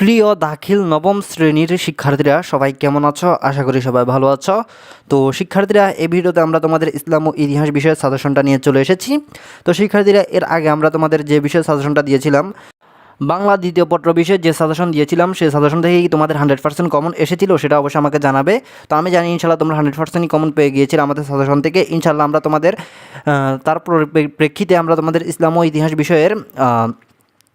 প্রিয় দাখিল নবম শ্রেণীর শিক্ষার্থীরা সবাই কেমন আছো? আশা করি সবাই ভালো আছো। তো শিক্ষার্থীরা, এই ভিডিওতে আমরা তোমাদের ইসলাম ও ইতিহাস বিষয়ের সাজেশনটা নিয়ে চলে এসেছি। তো শিক্ষার্থীরা, এর আগে আমরা তোমাদের যে বিষয়ের সাজেশনটা দিয়েছিলাম, বাংলা দ্বিতীয় পত্র বিষয়ে যে সাজেশন দিয়েছিলাম, সেই সাজেশন থেকেই তোমাদের 100% কমন এসেছিল, সেটা অবশ্যই আমাকে জানাবে। তো আমি জানি ইনশাল্লাহ তোমরা 100%ই কমন পেয়ে গিয়েছিলে আমাদের সাজেশন থেকে। ইনশাল্লাহ আমরা তোমাদের তার প্রেক্ষিতে আমরা তোমাদের ইসলাম ও ইতিহাস বিষয়ের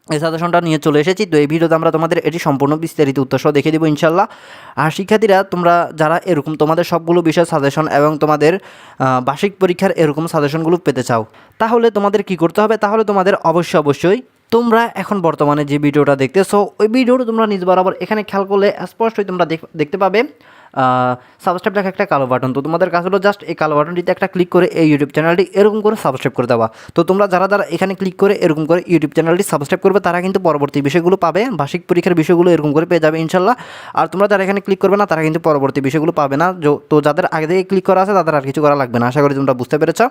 এই সাজেশনটা নিয়ে চলে এসেছি। তো এই ভিডিওতে আমরা তোমাদের এটি সম্পূর্ণ বিস্তারিত উত্তর সহ দেখে দেবো ইনশাল্লাহ। আর শিক্ষার্থীরা, তোমরা যারা এরকম তোমাদের সবগুলো বিষয় সাজেশন এবং তোমাদের বার্ষিক পরীক্ষার এরকম সাজেশনগুলো পেতে চাও, তাহলে তোমাদের কি করতে হবে? তাহলে তোমাদের অবশ্যই তোমরা এখন বর্তমানে যে ভিডিওটা দেখতেছো, ওই ভিডিওটা তোমরা নিজ বরাবর এখানে খেয়াল করলে স্পষ্টই তোমরা দেখতে পাবে সাবস্ক্রাইব লেখা একটা কালো বাটন। তো তোমাদের কাজ হলো জাস্ট এই কালো বাটনটিতে একটা ক্লিক করে এই ইউটিউব চ্যানেলটি এরকম করে সাবস্ক্রাইব করে দেওয়া। তো তোমরা যারা এখানে ক্লিক করে এরকম করে ইউটিউব চ্যানেলটি সাবস্ক্রাইব করবে, তারা কিন্তু পরবর্তী বিষয়গুলো পাবে, বার্ষিক পরীক্ষার বিষয়গুলো এরকম করে পেয়ে যাবে ইনশাল্লাহ। আর তোমরা যারা এখানে ক্লিক করবে না, তারা কিন্তু পরবর্তী বিষয়গুলো পাবে না। তো যাদের আগে থেকে ক্লিক করা আছে, তাদের আর কিছু করা লাগবে না। আশা করি তোমরা বুঝতে পেরেছ।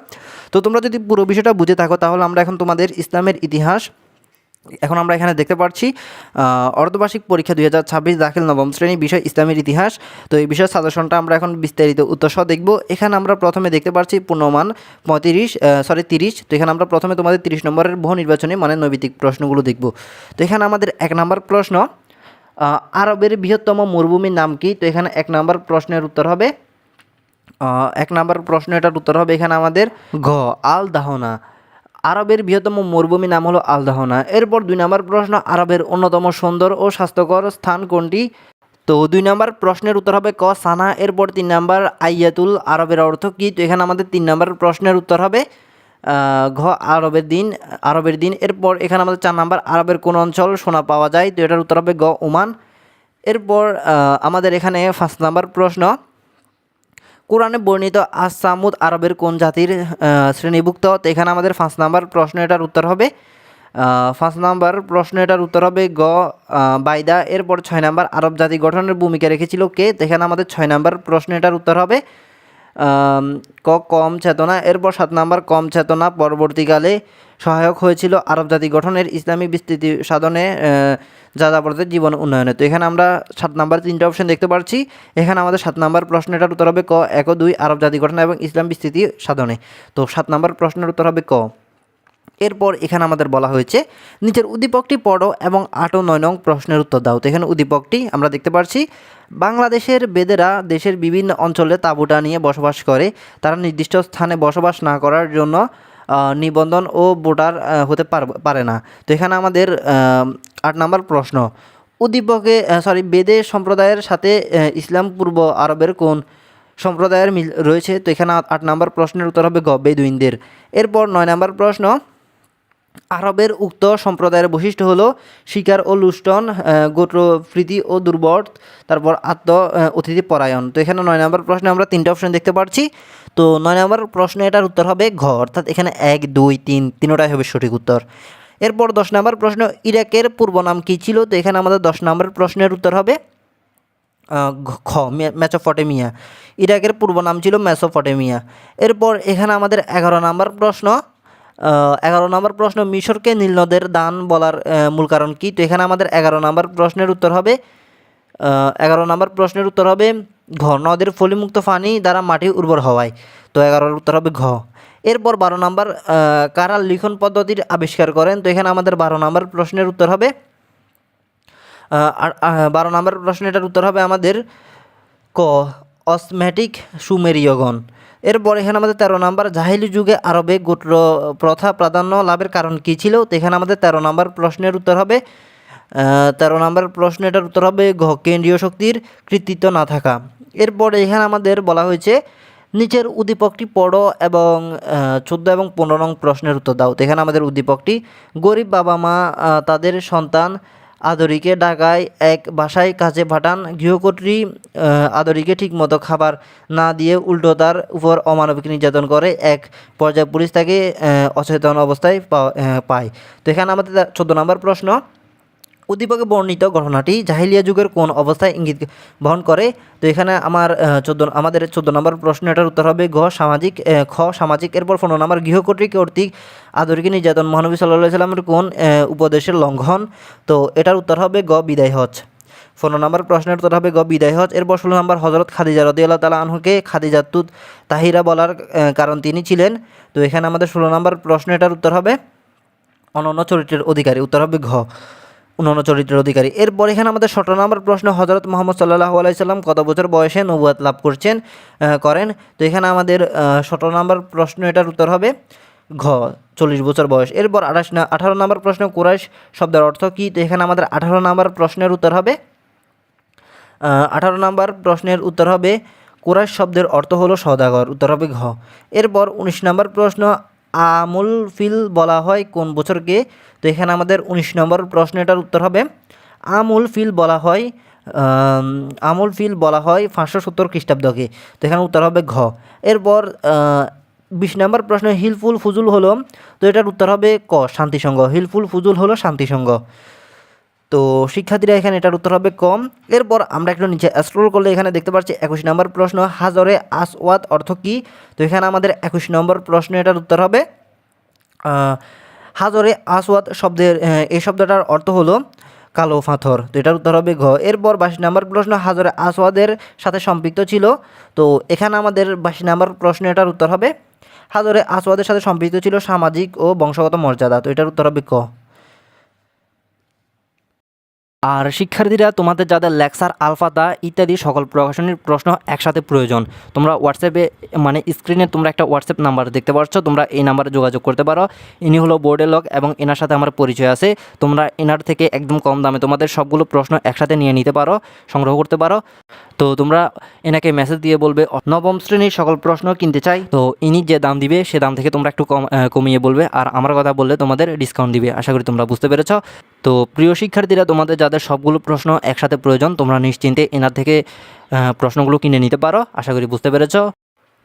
তো তোমরা যদি পুরো বিষয়টা বুঝে থাকো, তাহলে আমরা এখন তোমাদের ইসলামের ইতিহাস এখন আমরা এখানে দেখতে পাচ্ছি অর্ধবার্ষিক পরীক্ষা 2026 দাখিল নবম শ্রেণী বিষয় ইসলামের ইতিহাস। তো এই বিষয়ের সাজেশনটা আমরা এখন বিস্তারিত উত্তরসহ দেখব। এখানে আমরা প্রথমে দেখতে পাচ্ছি পূর্ণমান 30। তো এখানে আমরা প্রথমে তোমাদের 30 নম্বরের বহু নির্বাচনী মানে নৈবিত্তিক প্রশ্নগুলো দেখব। তো এখানে আমাদের 1 নম্বর প্রশ্ন, আরবের বৃহত্তম মরুভূমির নাম কি? তো এখানে 1 নম্বর প্রশ্নের উত্তর হবে 1 নম্বর প্রশ্ন, এটার উত্তর হবে এখানে আমাদের ঘ, আল দাহনা। আরবের বৃহত্তম মরুভূমির নাম হলো আল দাহনা। এরপর 2 নম্বর প্রশ্ন, আরবের অন্যতম সুন্দর ও স্বাস্থ্যকর স্থান কোনটি? তো 2 নম্বর প্রশ্নের উত্তর হবে ক, সানা। এরপর 3 নম্বর, আইয়াতুল আরবের অর্থ কী? তো এখানে আমাদের 3 নম্বর প্রশ্নের উত্তর হবে ঘ, আরবের দিন। এরপর এখানে আমাদের 4 নম্বর, আরবের কোন অঞ্চল সোনা পাওয়া যায়? তো এটার উত্তর হবে গ, ওমান। এরপর আমাদের এখানে 5 নম্বর প্রশ্ন, কোরআনে বর্ণিত আস-সামুদ আরবের কোন জাতির শ্রেণীভুক্ত? তো এখানে আমাদের 5 নম্বর প্রশ্ন, এটার উত্তর হবে 5 নম্বর প্রশ্ন, এটার উত্তর হবে গ, বাইদা। এরপর 6 নম্বর, আরব জাতি গঠনের ভূমিকা রেখেছিল কে? তো এখানে আমাদের 6 নম্বর প্রশ্ন, এটার উত্তর হবে ক, কম চেতনা। এরপর 7 নম্বর, কম চেতনা পরবর্তীকালে সহায়ক হয়েছিল আরব জাতি গঠনের ইসলামী বিস্তৃতি সাধনে যাযাবরদের জীবন উন্নয়নে। তো এখানে আমরা 7 নম্বর 3টা অপশন দেখতে পাচ্ছি। এখানে আমাদের 7 নম্বর প্রশ্ন, এটার উত্তর হবে ক, 1 ও 2 আরব জাতি গঠন এবং ইসলাম বিস্তৃতি সাধনে। তো 7 নম্বর প্রশ্নের উত্তর হবে ক। এরপর এখানে আমাদের বলা হয়েছে নিচের উদ্দীপকটি পড়ো এবং 8 ও 9 নং প্রশ্নের উত্তর দাও। তো এখানে উদ্দীপকটি আমরা দেখতে পাচ্ছি, বাংলাদেশের বেদেরা দেশের বিভিন্ন অঞ্চলে তাঁবুটা নিয়ে বসবাস করে। তারা নির্দিষ্ট স্থানে বসবাস না করার জন্য নিবন্ধন ও ভোটার হতে পারে না। তো এখানে আমাদের 8 নম্বর প্রশ্ন, উদ্দীপকে বেদে সম্প্রদায়ের সাথে ইসলাম পূর্ব আরবের কোন সম্প্রদায়ের মিল রয়েছে? তো এখানে 8 নম্বর প্রশ্নের উত্তর হবে গ, বেদুইনদের। এরপর 9 নম্বর প্রশ্ন, আরবের উক্ত সম্প্রদায়ের বৈশিষ্ট্য হলো শিকার ও লুণ্ঠন, গোত্রপ্রীতি ও দুর্বট, তারপর অতিথি পরায়ণ। তো এখানে 9 নম্বর প্রশ্নে আমরা 3টা অপশন দেখতে পাচ্ছি। তো 9 নম্বর প্রশ্ন, এটার উত্তর হবে ঘ, অর্থাৎ এখানে 1, 2, 3 তিনোটাই হবে সঠিক উত্তর। এরপর 10 নম্বর প্রশ্ন, ইরাকের পূর্ব নাম কী ছিল? তো এখানে আমাদের 10 নম্বর প্রশ্নের উত্তর হবে খ, মেসোপটেমিয়া। ইরাকের পূর্ব নাম ছিল মেসোপটেমিয়া। এরপর এখানে আমাদের 11 নম্বর প্রশ্ন, 11 নম্বর প্রশ্ন, মিশরকে নীলনদের দান বলার মূল কারণ কি? তো এখানে আমাদের 11 নম্বর প্রশ্নের উত্তর হবে 11 নম্বর প্রশ্নের উত্তর হবে ঘ, নদের ফলিমুক্ত পানি দ্বারা মাটি উর্বর হওয়ায়। তো 11 উত্তর হবে ঘ। এরপর 12 নম্বর, কারা লিখন পদ্ধতির আবিষ্কার করেন? তো এখানে আমাদের 12 নম্বর প্রশ্নের উত্তর হবে 12 নম্বর প্রশ্ন, এটার উত্তর হবে আমাদের ক, অসমেটিক সুমেরীয়গণ। এরপর এখানে আমাদের 13 নম্বর, জাহিলি যুগে আরবে গোত্র প্রথা প্রাধান্য লাভের কারণ কী ছিল? তো এখানে আমাদের 13 নম্বর প্রশ্নের উত্তর হবে 13 নম্বর প্রশ্ন, এটার উত্তর হবে ঘ, কেন্দ্রীয় শক্তির কৃতিত্ব না থাকা। এরপর এখানে আমাদের বলা হয়েছে নিচের উদ্দীপকটি পড়ো এবং 14 এবং 15 নং প্রশ্নের উত্তর দাও। তো এখানে আমাদের উদ্দীপকটি, গরিব বাবা মা তাদের সন্তান আদরিকে ঢাকায় এক বাসায় কাজে পাঠান। গৃহকর্ত্রী আদরিকে ঠিকমতো খাবার না দিয়ে উল্টো তার উপর অমানবিক নির্যাতন করে। এক পর্যায়ে পুলিশ তাকে অচেতন অবস্থায় পায়। তো এখানে আমাদের 14 নম্বর প্রশ্ন, উদ্দীপকে বর্ণিত ঘটনাটি জাহিলিয়া যুগের কোন অবস্থায় ইঙ্গিত বহন করে? তো এখানে আমাদের 14 নম্বর প্রশ্ন, এটার উত্তর হবে খ সামাজিক। এরপর 15 নম্বর, কর্তৃক আদরিক নির্যাতন মহানবী সাল্লাল্লাহু আলাইহি সাল্লামের কোন উপদেশের লঙ্ঘন? তো এটার উত্তর হবে বিদায় হজ। 15 নম্বর প্রশ্নের উত্তর হবে বিদায় হজ। এরপর 16 নম্বর, হযরত খাদিজা রাদিয়াল্লাহু তাআলা আনহুকে খাদিজাতুত তাহিরা বলার কারণ তিনি ছিলেন? তো এখানে আমাদের 16 নম্বর প্রশ্ন, এটার উত্তর হবে অনন্য চরিত্রের অধিকারী। উত্তর হবে ঘ, অনন্য চরিত্রের অধিকারী। এরপর এখানে আমাদের 17 নম্বর প্রশ্ন, হযরত মুহাম্মদ সাল্লাল্লাহু আলাইহি সাল্লাম কত বছর বয়সে নবুয়ত লাভ করেন? তো এখানে আমাদের 17 নম্বর প্রশ্ন, এটার উত্তর হবে ঘ, 40 বছর বয়স। এরপর 18 নম্বর প্রশ্ন, কুরাইশ শব্দের অর্থ কী? তো এখানে আমাদের 18 নম্বর প্রশ্নের উত্তর হবে 18 নম্বর প্রশ্নের উত্তর হবে কুরাইশ শব্দের অর্থ হলো সওদাগর। উত্তর হবে ঘ। এরপর 19 নম্বর প্রশ্ন, আমুল ফিল বলা হয় কোন বছরকে? তো এখানে আমাদের 19 নম্বর প্রশ্ন, এটার উত্তর হবে আমুল ফিল বলা হয় 570 খ্রিস্টাব্দকে। তো এখানে উত্তর হবে ঘ। এরপর 20 নম্বর প্রশ্ন, হিলফুল ফুজুল হলো? তো এটার উত্তর হবে ক, শান্তিসংঘ। হিলফুল ফুজুল হলো শান্তিসংঘ। তো শিক্ষার্থীরা এখানে এটার উত্তর হবে কম। এরপর আমরা একটু নিচে স্ক্রল করলে এখানে দেখতে পাচ্ছি 21 নম্বর প্রশ্ন, হাজরে আসওয়াদ অর্থ কী? তো এখানে আমাদের 21 নম্বর প্রশ্ন, এটার উত্তর হবে হাজরে আসওয়াদ শব্দের এই শব্দটার অর্থ হলো কালো পাথর। তো এটার উত্তর হবে ঘ। এরপর 22 নম্বর প্রশ্ন, হাজরে আসওয়াদের সাথে সম্পৃক্ত ছিল? তো এখানে আমাদের 22 নম্বর প্রশ্ন, এটার উত্তর হবে হাজরে আসওয়াদের সাথে সম্পৃক্ত ছিল সামাজিক ও বংশগত মর্যাদা। তো এটার উত্তর হবে ক। আর শিক্ষার্থীরা, তোমাদের যাদের লেকচার আলফাদা ইত্যাদি সকল প্রকাশনীর প্রশ্ন একসাথে প্রয়োজন, তোমরা হোয়াটসঅ্যাপে মানে স্ক্রিনে তোমরা একটা হোয়াটসঅ্যাপ নাম্বার দেখতে পাচ্ছ, তোমরা এই নাম্বারে যোগাযোগ করতে পারো। ইনি হলো বোর্ডের লোক এবং এনার সাথে আমার পরিচয় আছে। তোমরা এনার থেকে একদম কম দামে তোমাদের সবগুলো প্রশ্ন একসাথে নিয়ে নিতে পারো, সংগ্রহ করতে পারো। তো তোমরা এনাকে মেসেজ দিয়ে বলবে নবম শ্রেণীর সকল প্রশ্ন কিনতে চাই। তো ইনি যে দাম দিবে সে দাম থেকে তোমরা একটু কমিয়ে বলবে, আর আমার কথা বললে তোমাদের ডিসকাউন্ট দিবে। আশা করি তোমরা বুঝতে পেরেছ। তো প্রিয় শিক্ষার্থীরা, তোমাদের যাদের সবগুলো প্রশ্ন একসাথে প্রয়োজন, তোমরা নিশ্চিন্তে এনার থেকে প্রশ্নগুলো কিনে নিতে পারো। আশা করি বুঝতে পেরেছ।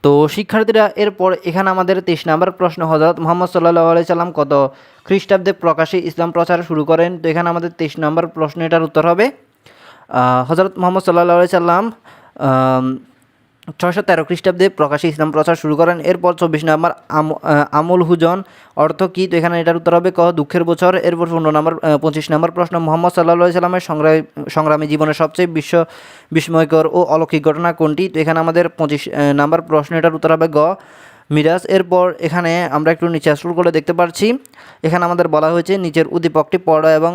তো শিক্ষার্থীরা, এরপর এখানে আমাদের 23 নম্বর প্রশ্ন, হযরত মুহাম্মদ সাল্লাল্লাহু আলাইহি সাল্লাম কত খ্রিস্টাব্দে প্রকাশ্যে ইসলাম প্রচার শুরু করেন? তো এখানে আমাদের 23 নম্বর প্রশ্ন, এটার উত্তর হবে হযরত মুহাম্মদ সাল্লাল্লাহু আলাইহি সাল্লাম 613 খ্রিস্টাব্দে প্রকাশ্যে ইসলাম প্রচার শুরু করেন। এরপর 24 নম্বর, আমুল হুজন অর্থ কী? তো এখানে এটার উত্তর হবে ক, দুঃখের বছর। এরপর 25 নম্বর প্রশ্ন, মুহাম্মদ সাল্লাল্লাহু আলাইহি সাল্লামের সংগ্রামী জীবনের সবচেয়ে বিস্ময়কর ও অলৌকিক ঘটনা কোনটি? তো এখানে আমাদের 25 নম্বর প্রশ্ন, এটার উত্তর হবে গ, মিরাজ। এরপর এখানে আমরা একটু নিচে স্ক্রল করে দেখতে পাচ্ছি, এখানে আমাদের বলা হয়েছে নিচের উদ্দীপকটি পড়ো এবং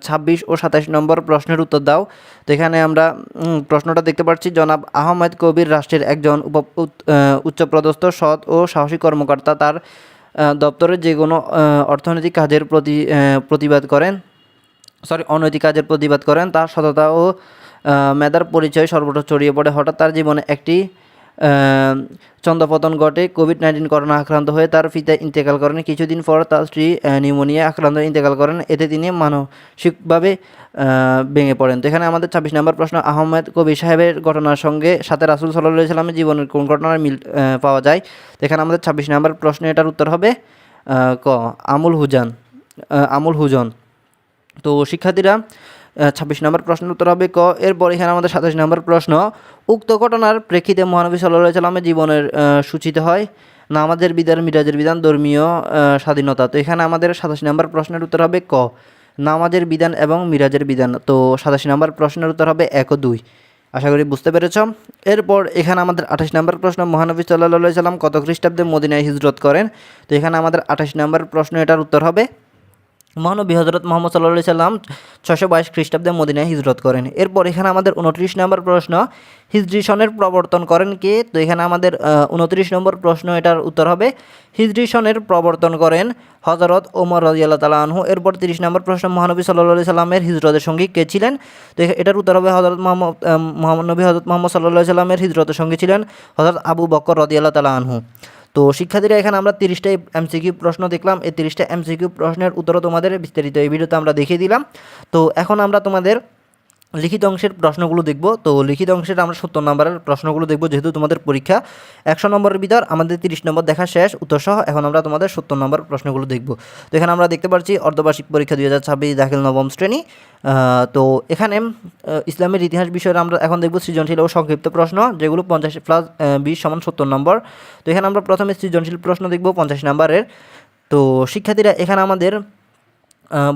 26 ও 27 নম্বর প্রশ্নের উত্তর দাও। তো এখানে আমরা প্রশ্নটা দেখতে পাচ্ছি, জনাব আহমেদ কবির রাষ্ট্রের একজন উচ্চপদস্থ সৎ ও সাহসী কর্মকর্তা। তার দপ্তরের যে কোনো অর্থনৈতিক কাজের অনৈতিক কাজের প্রতিবাদ করেন। তার সততা ও মেধার পরিচয় সর্বত্র ছড়িয়ে পড়ে। হঠাৎ তার জীবনে একটি চন্দ্রপতন ঘটে। কোভিড-19 করোনা আক্রান্ত হয়ে তার পিতা ইন্তেকাল করেন। কিছুদিন পর তার স্ত্রী নিউমোনিয়া আক্রান্ত ইন্তেকাল করেন। এতে তিনি মানসিকভাবে ভেঙে পড়েন। তো এখানে আমাদের 26 নম্বর প্রশ্ন, আহমেদ কবির সাহেবের ঘটনার সাথে রাসূল সাল্লাল্লাহু আলাইহি সাল্লামের জীবনের কোন ঘটনার মিল পাওয়া যায়? তো এখানে আমাদের 26 নম্বর প্রশ্ন, এটার উত্তর হবে ক, আমুল হুজন। তো শিক্ষার্থীরা, 26 নম্বর প্রশ্নের উত্তর হবে ক। এরপর এখানে আমাদের 27 নম্বর প্রশ্ন, উক্ত ঘটনার প্রেক্ষিতে মহানবী সাল্লাল্লাহু আলাইহি সাল্লামের জীবনের সূচিত হয় নামাজের বিধান, মিরাজের বিধান, ধর্মীয় স্বাধীনতা। তো এখানে আমাদের 27 নম্বর প্রশ্নের উত্তর হবে ক, নামাজের বিধান এবং মিরাজের বিধান। তো 87 নম্বর প্রশ্নের উত্তর হবে 1 ও 2। আশা করি বুঝতে পেরেছ। এরপর এখানে আমাদের 28 নম্বর প্রশ্ন, মহানবী সাল্লাল্লাহু আলাইহি সাল্লাম কত খ্রিস্টাব্দে মদিনায় হিজরত করেন? তো এখানে আমাদের 28 নম্বর প্রশ্ন, এটার উত্তর হবে মহানবী হযরত মুহাম্মদ সাল্লাল্লাহু আলাইহি সাল্লাম 622 খ্রিস্টাব্দে মদিনায় হিজরত করেন। এরপর এখানে আমাদের 29 নম্বর প্রশ্ন, হিজরি সনের প্রবর্তন করেন কে? তো এখানে আমাদের 29 নম্বর প্রশ্ন, এটার উত্তর হবে হিজরি সনের প্রবর্তন করেন হযরত ওমর রাদিয়াল্লাহু তাআলা আনহু। এরপর 30 নম্বর প্রশ্ন, মহানবী সাল্লাল্লাহু আলাইহি সাল্লামের হিজরতের সঙ্গী কে ছিলেন? তো এটার উত্তর হবে হযরত মুহাম্মদ সাল্লাল্লাহু আলাইহি সাল্লামের হিজরতের সঙ্গী ছিলেন হযরত আবু বকর রাদিয়াল্লাহু তাআলা আনহু। তো শিক্ষার্থীরা, এখানে আমরা 30টা এমসিকিউ প্রশ্ন দেখলাম। এই 30টা এমসিকিউ প্রশ্নের উত্তরও তোমাদের বিস্তারিত এই ভিডিওতে আমরা দেখিয়ে দিলাম। তো এখন আমরা তোমাদের লিখিত অংশের প্রশ্নগুলো দেখব। তো লিখিত অংশের আমরা 70 নম্বরের প্রশ্নগুলো দেখব, যেহেতু তোমাদের পরীক্ষা 100 নম্বরের ভিতর আমাদের 30 নম্বর দেখা শেষ উত্তরসহ। এখন আমরা তোমাদের 70 নম্বর প্রশ্নগুলো দেখব। তো এখানে আমরা দেখতে পাচ্ছি অর্ধবার্ষিক পরীক্ষা 2026 দাখিল নবম শ্রেণী। তো এখানে ইসলামের ইতিহাস বিষয়ে আমরা এখন দেখব সৃজনশীল ও সংক্ষিপ্ত প্রশ্ন, যেগুলো 50 প্লাস 20 সমান 70 নম্বর। তো এখানে আমরা প্রথমে সৃজনশীল প্রশ্ন দেখব 50 নম্বরের। তো শিক্ষার্থীরা এখানে আমাদের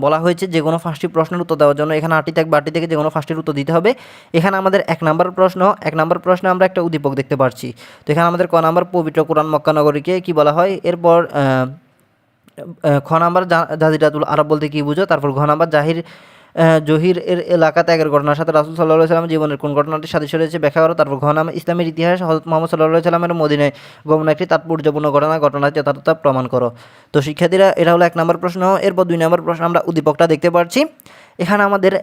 বলা হয়েছে যে কোনো 5টি প্রশ্নের উত্তর দেওয়ার জন্য এখানে 8টি থাকবে, 8টি থেকে যে কোনো 5টির উত্তর দিতে হবে। এখানে আমাদের 1 নম্বর প্রশ্নে আমরা একটা উদ্দীপক দেখতে পাচ্ছি। তো এখানে আমাদের ক নম্বর পবিত্র কোরআন মক্কা নগরীকে কী বলা হয়। এরপর খ নাম্বার জাজিরাতুল আরব বলতে কী বুঝো। তারপর ঘ নাম্বার জহির এর এলাকা ত্যাগের ঘটনার সাথে রাসূল সাল্লাল্লাহু আলাইহি সাল্লামের জীবনের কোন ঘটনাটি সাদৃশ্য রয়েছে ব্যাখ্যা করো। তারপর ঘ নাম্বার ইসলামের ইতিহাস হযরত মুহাম্মদ সাল্লাল্লাহু আলাইহি সাল্লামের মদিনায় গমন একটি তাৎপর্যপূর্ণ ঘটনার যথার্থতা প্রমাণ করো। তো শিক্ষার্থীরা এটা হলো 1 নম্বর প্রশ্ন। এরপর 2 নম্বর প্রশ্ন আমরা উদ্দীপকটা দেখতে পাচ্ছি। এখানে আমাদের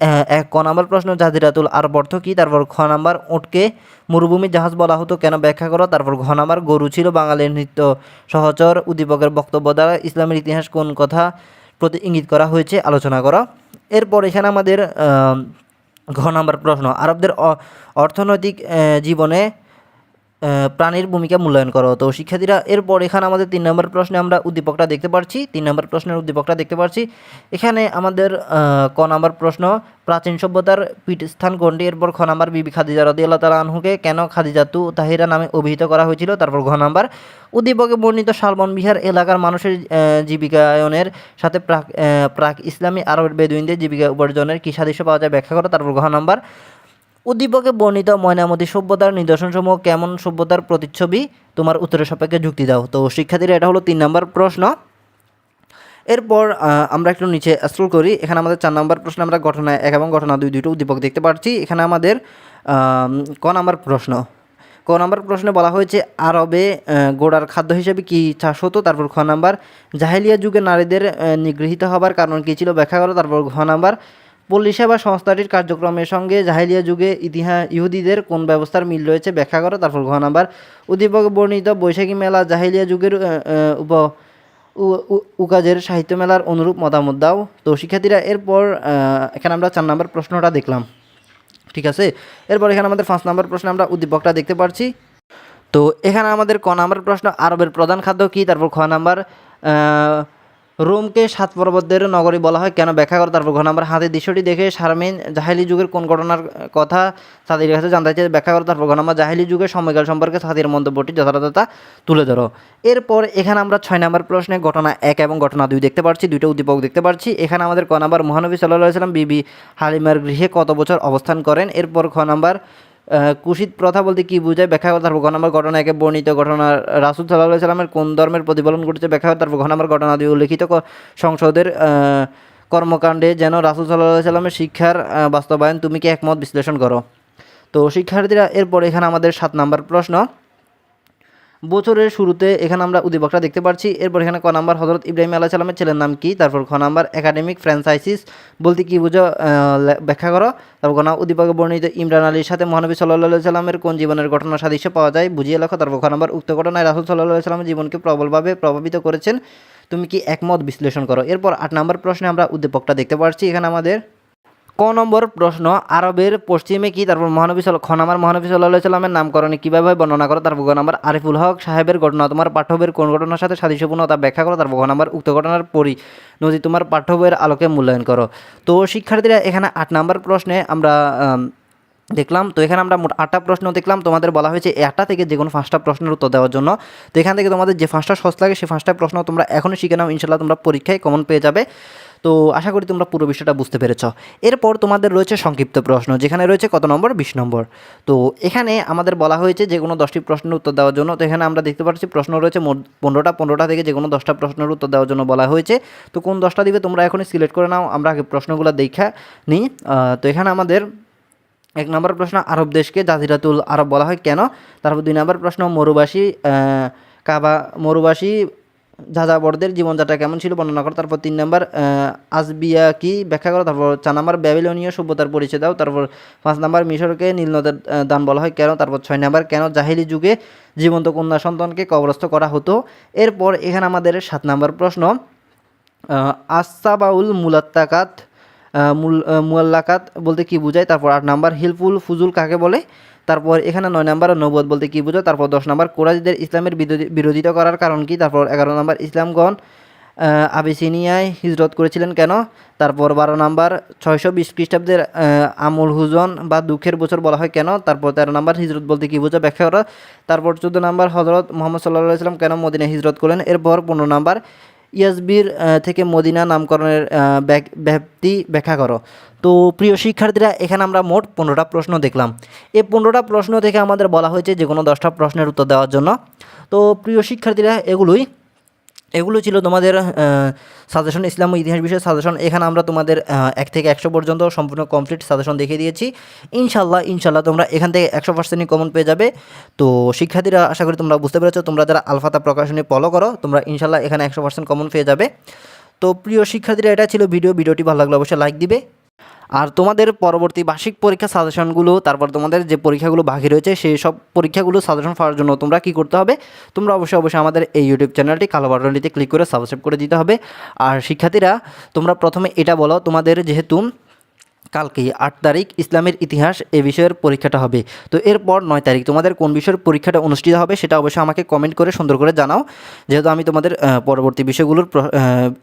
ক নম্বর প্রশ্ন জাজিরাতুল আরব অর্থ কী। তারপর খ নাম্বার উটকে মরুভূমির জাহাজ বলা হতো কেন ব্যাখ্যা করো। তারপর ঘ নাম্বার গরু ছিল বাঙালির নৃত্য সহচর। উদ্দীপকের বক্তব্য দ্বারা ইসলামের ইতিহাস কোন কথা প্রতি ইঙ্গিত করা হয়েছে আলোচনা করা। এরপর এখানে আমাদের ঘ নাম্বার প্রশ্ন আরবদের অর্থনৈতিক জীবনে প্রাণীর ভূমিকা মূল্যায়ন করো। তো শিক্ষার্থীরা এরপর এখানে আমাদের 3 নম্বর প্রশ্নে আমরা উদ্দীপকটা দেখতে পাচ্ছি। 3 নম্বর প্রশ্নের উদ্দীপকটা দেখতে পাচ্ছি। এখানে আমাদের ক নম্বর প্রশ্ন প্রাচীন সভ্যতার পীঠস্থান কোনটি। এরপর খ নম্বর বিবি খাদিজা রাদিয়াল্লাহু তাআলা আনহুকে কেন খাদিজাতু তাহিরা নামে অভিহিত করা হয়েছিল। তারপর ঘ নম্বর উদ্দীপকে বর্ণিত শালবন বিহার এলাকার মানুষের জীবিকায়নের সাথে প্রাক ইসলামী আরবের বেদুইনদের জীবিকা উপার্জনের কী সাদৃশ্য পাওয়া যায় ব্যাখ্যা করো। তারপর ঘ নম্বর উদ্দীপকে বর্ণিত ময়নামতি সভ্যতার নিদর্শনসমূহ কেমন সভ্যতার প্রতিচ্ছবি, তোমার উত্তরের সাপেক্ষে যুক্তি দাও। তো শিক্ষার্থীরা এটা হলো 3 নম্বর প্রশ্ন। এরপর আমরা একটু নিচে স্ক্রল করি। এখানে আমাদের 4 নম্বর প্রশ্নে আমরা ঘটনা 1 এবং ঘটনা 2 দুটো উদ্দীপক দেখতে পাচ্ছি। এখানে আমাদের ক নম্বর প্রশ্নে বলা হয়েছে আরবে গোড়ার খাদ্য হিসেবে কী চাষ হতো। তারপর খ নাম্বার জাহেলিয়া যুগে নারীদের নিগৃহীত হবার কারণ কী ছিল ব্যাখ্যা করো। তারপর ঘ নাম্বার পল্লী সেবা সংস্থাটির কার্যক্রমের সঙ্গে জাহেলিয়া যুগে ইহুদিদের কোন ব্যবস্থার মিল রয়েছে ব্যাখ্যা করো। তারপর ঘ নাম্বার উদ্দীপকে বর্ণিত বৈশাখী মেলা জাহেলিয়া যুগের উকাজের সাহিত্য মেলার অনুরূপ মতামত দাও। তো শিক্ষার্থীরা এরপর এখানে আমরা 4 নম্বর প্রশ্নটা দেখলাম, ঠিক আছে। এরপর এখানে আমাদের 5 নম্বর প্রশ্নে আমরা উদ্দীপকটা দেখতে পাচ্ছি। তো এখানে আমাদের ক নম্বর প্রশ্ন আরবের প্রধান খাদ্য কী। তারপর খ নাম্বার রোমকে 7 পর্বতের নগরী বলা হয় কেন ব্যাখ্যা করো। তারপর ঘ নাম্বার হাতের দৃশ্যটি দেখে শারমিন জাহেলি যুগের কোন ঘটনার কথা সাদির কাছে জানতে চাইছে ব্যাখ্যা করো। তারপর ঘ নাম্বার জাহেলি যুগের সময়কাল সম্পর্কে সাদির মন্তব্যটি যথাযথতা তুলে ধরো। এরপর এখানে আমরা 6 নম্বর প্রশ্নে ঘটনা 1 এবং ঘটনা 2 দেখতে পাচ্ছি, দুইটা উদ্দীপক দেখতে পাচ্ছি। এখানে আমাদের ক নাম্বার মহানবী সাল্লাল্লাহু আলাইহি সাল্লাম বিবি হালিমার গৃহে কত বছর অবস্থান করেন। এরপর খ নাম্বার কুশিত প্রথা বলতে কী বোঝায় ব্যাখ্যা করো। তারপর ঘ নম্বর ঘটনা 1 বর্ণিত ঘটনা রাসূল সাল্লাল্লাহু আলাইহি সাল্লামের কোন ধর্মের প্রতিপালন করতে ব্যাখ্যা করো। তারপর ঘ নম্বর ঘটনা 2 উল্লেখিত সংসদের কর্মকাণ্ডে যেন রাসূল সাল্লাল্লাহু আলাইহি সাল্লামের শিক্ষার বাস্তবায়ন তুমি কি একমত বিশ্লেষণ করো। তো শিক্ষার্থীরা এরপর এখানে আমাদের 7 নম্বর প্রশ্ন বছরের শুরুতে এখানে আমরা উদ্দীপকটা দেখতে পাচ্ছি। এরপর এখানে ক নাম্বার হযরত ইব্রাহিম আলাইহিস সালামের ছেলের নাম কি। তারপর খ নাম্বার একাডেমিক ফ্র্যাঞ্চাইজিস বলতে কী বুঝো ব্যাখ্যা করো। তারপর খ নাম্বার উদ্দীপকে বর্ণিত ইমরান আলীর সাথে মহানবী সাল্লাল্লাহু আলাইহি সাল্লামের কোন জীবনের ঘটনা সাদৃশ্য পাওয়া যায় বুঝিয়ে লেখো। তারপর খ নাম্বার উক্ত ঘটনায় রাসূল সাল্লাল্লাহু আলাইহি সাল্লামের জীবনকে প্রবলভাবে প্রভাবিত করেছেন তুমি কি একমত বিশ্লেষণ করো। এরপর 8 নম্বর প্রশ্নে আমরা উদ্দীপকটা দেখতে পাচ্ছি। এখানে আমাদের ক নম্বর প্রশ্ন আরবের পশ্চিমে কি। তারপর খ নাম্বার মহানবী সাল্লাল্লাহু আলাইহি সাল্লামের নামকরণে কীভাবে বর্ণনা করো। তারপর গ নাম্বার আরিফুল হক সাহেবের ঘটনা তোমার পাঠ্যবইয়ের কোন ঘটনার সাথে সাদৃশ্যপূর্ণ তা ব্যাখ্যা করো। তারপর গ নাম্বার উক্ত ঘটনার পরিণতি তোমার পাঠ্যবইয়ের আলোকে মূল্যায়ন করো। তো শিক্ষার্থীরা এখানে 8 নম্বর প্রশ্নে আমরা দেখলাম। তো এখানে আমরা মোট 8টা প্রশ্ন দেখলাম। তোমাদের বলা হয়েছে এই 8টা থেকে যে কোনো 5টা প্রশ্নের উত্তর দেওয়ার জন্য। তো এখান থেকে তোমাদের যে 5টা সহজ লাগে সেই 5টা প্রশ্ন তোমরা এখনই শিখে নাও, ইনশাল্লাহ তোমরা পরীক্ষায় কমন পেয়ে যাবে। তো আশা করি তোমরা পুরো বিষয়টা বুঝতে পেরেছ। এরপর তোমাদের রয়েছে সংক্ষিপ্ত প্রশ্ন, যেখানে রয়েছে কত নম্বর 20 নম্বর। তো এখানে আমাদের বলা হয়েছে যে কোনো 10টি প্রশ্নের উত্তর দেওয়ার জন্য। তো এখানে আমরা দেখতে পাচ্ছি প্রশ্ন রয়েছে মোট 15টা থেকে যে কোনো 10টা প্রশ্নের উত্তর দেওয়ার জন্য বলা হয়েছে। তো কোন 10টা দিবে তোমরা এখনই সিলেক্ট করে নাও, আমরা আগে প্রশ্নগুলো দেখা নিই। তো এখানে আমাদের 1 নম্বর প্রশ্ন আরব দেশকে জাজিরাতুল আরব বলা হয় কেন। তারপর 2 নম্বর প্রশ্ন মরুবাসী যাযাবরদের জীবনযাত্রা কেমন ছিল বর্ণনা করো। তারপর 3 নম্বর আজবিয়া কি ব্যাখ্যা করো। তারপর 4 নম্বর ব্যাবিলনীয় সভ্যতার পরিচয় দাও। তারপর 5 নম্বর মিশরকে নীলনদের দান বলা হয় কেন। তারপর 6 নম্বর কেন জাহিলি যুগে জীবন্ত কন্যা সন্তানকে কবরস্থ করা হতো। এরপর এখানে আমাদের 7 নম্বর প্রশ্ন আসসাবাউল মুলাত্তাকাত মুআল্লাকাত বলতে কী বোঝায়, তারপর 8 নাম্বার হিলফুল ফুজুল কাকে বলে, তারপর এখানে 9 নাম্বার নবুয়ত বলতে কী বোঝায়, তারপর 10 নাম্বার কুরাইশদের ইসলামের বিরোধিতা করার কারণ কি, তারপর 11 নাম্বার ইসলামগণ আবিসিনিয়ায় হিজরত করেছিলেন কেন, তারপর 12 নাম্বার 620 খ্রিস্টাব্দের আমুল হুজন বা দুঃখের বছর বলা হয় কেন, তারপর 13 নাম্বার হিজরত বলতে কী বোঝায় ব্যাখ্যা করা, তারপর 14 নাম্বার হজরত মোহাম্মদ সাল্লাল্লাহু আলাইহি সাল্লাম কেন মদিনায় হিজরত করলেন, এরপর 15 নাম্বার ইয়াসবির থেকে মদিনা নামকরণের ব্যাপ্তি ব্যাখ্যা করো। তো প্রিয় শিক্ষার্থীরা, এখানে আমরা মোট 15টা প্রশ্ন দেখলাম। এই 15টা প্রশ্ন থেকে আমাদের বলা হয়েছে যে কোনো 10টা প্রশ্নের উত্তর দেওয়ার জন্য। তো প্রিয় শিক্ষার্থীরা, এগুলো ছিল তোমাদের সাজেশন, ইসলাম ও ইতিহাস বিষয়ে সাজেশন। এখানে আমরা তোমাদের 1 থেকে 100 পর্যন্ত সম্পূর্ণ কমপ্লিট সাজেশন দেখিয়ে দিয়েছি। ইনশাল্লাহ তোমরা এখান থেকে 100%ই কমন পেয়ে যাবে। তো শিক্ষার্থীরা, আশা করি তোমরা বুঝতে পেরেছো। তোমরা যারা আলফাতা প্রকাশনী ফলো করো, তোমরা ইনশাল্লাহ এখানে 100% কমন পেয়ে যাবে। তো প্রিয় শিক্ষার্থীরা, এটা ছিল ভিডিওটি ভালো লাগলে অবশ্যই লাইক দিবে। আর তোমাদের পরবর্তী বার্ষিক পরীক্ষা সাজেশনগুলো, তারপর তোমাদের যে পরীক্ষাগুলো বাকি রয়েছে সেই সব পরীক্ষাগুলো সাজেশন পাওয়ার জন্য তোমরা কী করতে হবে, তোমরা অবশ্যই আমাদের এই ইউটিউব চ্যানেলটি কালো বাটনটিতে ক্লিক করে সাবস্ক্রাইব করে দিতে হবে। আর শিক্ষার্থীরা, তোমরা প্রথমে এটা বলো, তোমাদের যেহেতু কালকে 8 তারিখ ইসলামের ইতিহাস এ বিষয়ের পরীক্ষাটা হবে, তো এরপর 9 তারিখ তোমাদের কোন বিষয়ের পরীক্ষাটা অনুষ্ঠিত হবে সেটা অবশ্যই আমাকে কমেন্ট করে সুন্দর করে জানাও, যেহেতু আমি তোমাদের পরবর্তী বিষয়গুলোর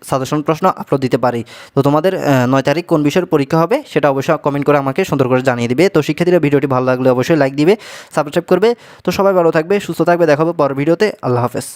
সাজেশন প্রশ্ন আপলোড দিতে পারি। তো তোমাদের 9 তারিখ কোন বিষয়ের পরীক্ষা হবে সেটা অবশ্যই কমেন্ট করে আমাকে সুন্দর করে জানিয়ে দিবে। তো শিক্ষার্থীরা, ভিডিওটি ভালো লাগলে অবশ্যই লাইক দিবে, সাবস্ক্রাইব করবে। তো সবাই ভালো থাকবে, সুস্থ থাকবে, দেখা হবে পরের ভিডিওতে। আল্লাহ হাফেজ।